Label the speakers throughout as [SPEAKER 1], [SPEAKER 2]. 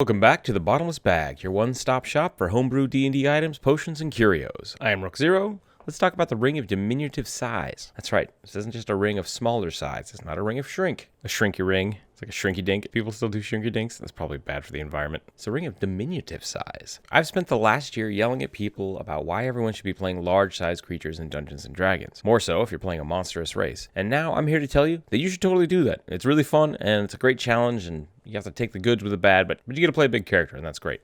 [SPEAKER 1] Welcome back to the Bottomless Bag, your one-stop shop for homebrew D&D items, potions, and curios. I am Rookzer0. Let's talk about the Ring of Diminutive Size. That's right, this isn't just a ring of smaller size. It's not a ring of shrink. A shrinky ring. It's like a shrinky dink. People still do shrinky dinks. That's probably bad for the environment. It's a ring of diminutive size. I've spent the last year yelling at people about why everyone should be playing large-sized creatures in Dungeons & Dragons. More so if you're playing a monstrous race. And now I'm here to tell you that you should totally do that. It's really fun, and it's a great challenge, and you have to take the goods with the bad, but you get to play a big character, and that's great.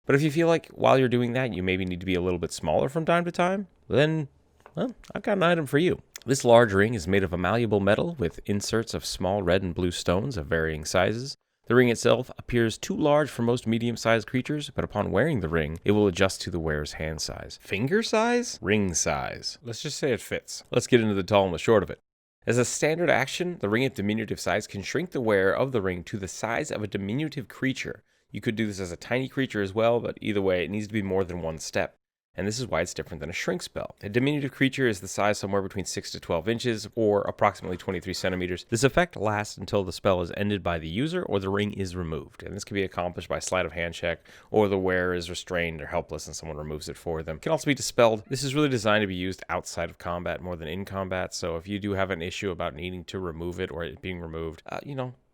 [SPEAKER 1] But if you feel like while you're doing that, you maybe need to be a little bit smaller from time to time, then, well, I've got an item for you. This large ring is made of a malleable metal with inserts of small red and blue stones of varying sizes. The ring itself appears too large for most medium-sized creatures, but upon wearing the ring, it will adjust to the wearer's hand size. Finger size? Ring size. Let's just say it fits. Let's get into the tall and the short of it. As a standard action, the Ring of Diminutive Size can shrink the wearer of the ring to the size of a diminutive creature. You could do this as a tiny creature as well, but either way, it needs to be more than one step. And this is why it's different than a shrink spell. A diminutive creature is the size somewhere between 6 to 12 inches, or approximately 23 centimeters. This effect lasts until the spell is ended by the user or the ring is removed. And this can be accomplished by sleight of hand check, or the wearer is restrained or helpless and someone removes it for them. It can also be dispelled. This is really designed to be used outside of combat more than in combat, so if you do have an issue about needing to remove it or it being removed,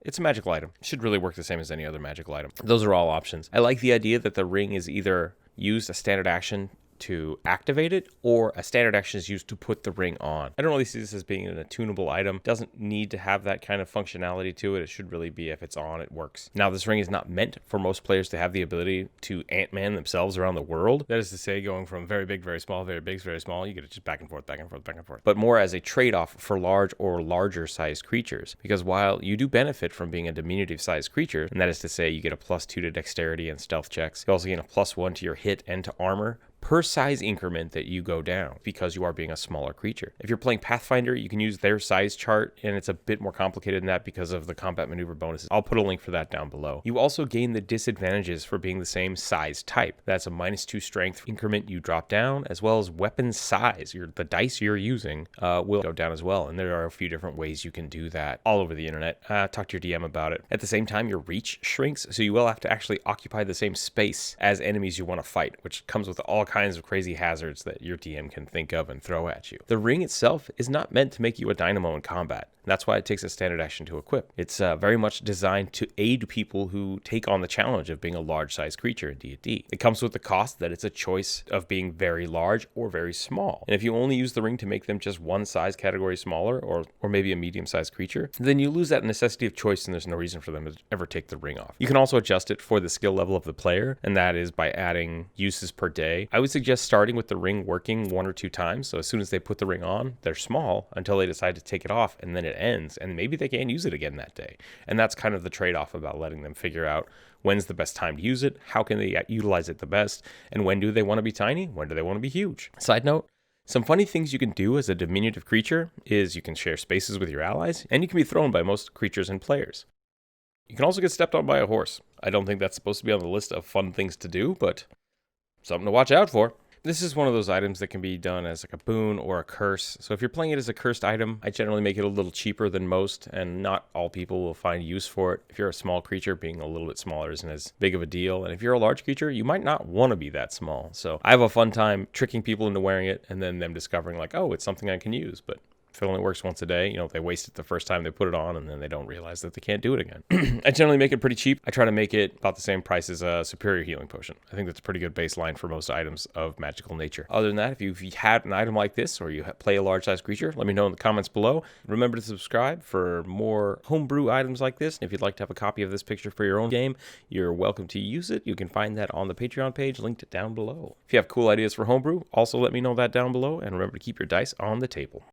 [SPEAKER 1] it's a magical item. It should really work the same as any other magical item. Those are all options. I like the idea that the ring is either used a standard action to activate it, or a standard action is used to put the ring on. I don't really see this as being an attunable item. It doesn't need to have that kind of functionality to it. It should really be if it's on, it works. Now, this ring is not meant for most players to have the ability to Ant-Man themselves around the world. That is to say, going from very big, very small, very big, very small, you get it just back and forth, back and forth, back and forth. But more as a trade-off for large or larger sized creatures. Because while you do benefit from being a diminutive sized creature, and that is to say you get a +2 to dexterity and stealth checks, you also gain a +1 to your hit and to armor, per size increment that you go down because you are being a smaller creature. If you're playing Pathfinder, you can use their size chart, and it's a bit more complicated than that because of the combat maneuver bonuses. I'll put a link for that down below. You also gain the disadvantages for being the same size type. That's a -2 strength increment you drop down, as well as weapon size. The dice you're using will go down as well, and there are a few different ways you can do that all over the internet. Talk to your DM about it. At the same time, your reach shrinks, so you will have to actually occupy the same space as enemies you want to fight, which comes with all kinds of crazy hazards that your DM can think of and throw at you. The ring itself is not meant to make you a dynamo in combat. That's why it takes a standard action to equip. It's very much designed to aid people who take on the challenge of being a large-sized creature in D&D. It comes with the cost that it's a choice of being very large or very small. And if you only use the ring to make them just one size category smaller, or maybe a medium-sized creature, then you lose that necessity of choice, and there's no reason for them to ever take the ring off. You can also adjust it for the skill level of the player, and that is by adding uses per day. I would suggest starting with the ring working 1 or 2 times. So as soon as they put the ring on, they're small until they decide to take it off, and then it ends, and maybe they can't use it again that day. And that's kind of the trade-off about letting them figure out when's the best time to use it, how can they utilize it the best, and when do they want to be tiny, when do they want to be huge. Side note, some funny things you can do as a diminutive creature is you can share spaces with your allies, and you can be thrown by most creatures and players. You can also get stepped on by a horse. I don't think that's supposed to be on the list of fun things to do, but something to watch out for. This is one of those items that can be done as like a boon or a curse. So if you're playing it as a cursed item, I generally make it a little cheaper than most, and not all people will find use for it. If you're a small creature, being a little bit smaller isn't as big of a deal. And if you're a large creature, you might not want to be that small. So I have a fun time tricking people into wearing it and then them discovering like, oh, it's something I can use. But if it only works once a day, they waste it the first time they put it on, and then they don't realize that they can't do it again. I generally make it pretty cheap. I try to make it about the same price as a superior healing potion. I think that's a pretty good baseline for most items of magical nature. Other than that, if you've had an item like this, or you play a large-sized creature, let me know in the comments below. Remember to subscribe for more homebrew items like this. And if you'd like to have a copy of this picture for your own game, you're welcome to use it. You can find that on the Patreon page, linked down below. If you have cool ideas for homebrew, also let me know that down below, and remember to keep your dice on the table.